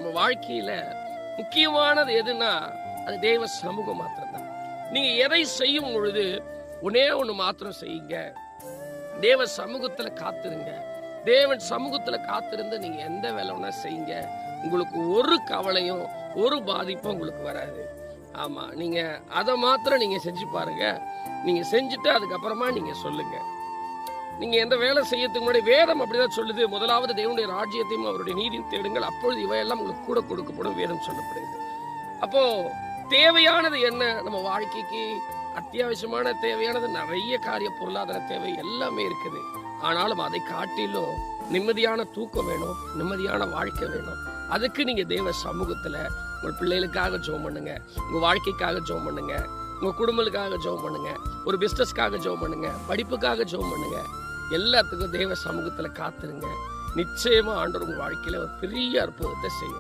நம்ம வாழ்க்கையில முக்கியமானது எதுன்னா அது தேவ சமூகம் மாத்திரம்தான். நீங்க எதை செய்யும் பொழுது ஒன்னே ஒண்ணு மாத்திரம் செய்யுங்க, தேவ சமூகத்துல காத்திருங்க. தேவன் சமூகத்துல காத்திருந்து நீங்க எந்த வேலை வேணா செய்யுங்க, உங்களுக்கு ஒரு கவலையும் ஒரு பாதிப்பும் உங்களுக்கு வராது. ஆமா, நீங்க அதை மாத்திரம் நீங்க செஞ்சு பாருங்க. நீங்க செஞ்சுட்டு அதுக்கப்புறமா நீங்க சொல்லுங்க. நீங்க எந்த வேலை செய்யறதுக்கு முன்னாடி வேதம் அப்படிதான் சொல்லுது, முதலாவது தேவனுடைய ராஜ்யத்தையும் அவருடைய நீதியும் தேடுங்கள், அப்பொழுது இவையெல்லாம் உங்களுக்கு கூட கொடுக்கப்படும் வேதம் சொல்லப்படுது. அப்போ தேவையானது என்ன? நம்ம வாழ்க்கைக்கு அத்தியாவசியமான தேவையானது நிறைய காரிய பொருளாதார தேவை எல்லாமே இருக்குது. ஆனாலும் அதை காட்டிலும் நிம்மதியான தூக்கம் வேணும், நிம்மதியான வாழ்க்கை வேணும். அதுக்கு நீங்க தேவ சமூகத்துல உங்க பிள்ளைகளுக்காக ஜெபம் பண்ணுங்க, உங்க வாழ்க்கைக்காக ஜெபம் பண்ணுங்க, உங்க குடும்பத்துக்காக ஜெபம் பண்ணுங்க, ஒரு பிசினஸ்க்காக ஜெபம் பண்ணுங்க, படிப்புக்காக ஜெபம் பண்ணுங்க. எல்லாத்துக்கும் தேவ சமூகத்துல காத்துருங்க. நிச்சயமா ஆண்டவர் உங்க வாழ்க்கையில ஒரு பெரிய அற்புதத்தை செய்யும்.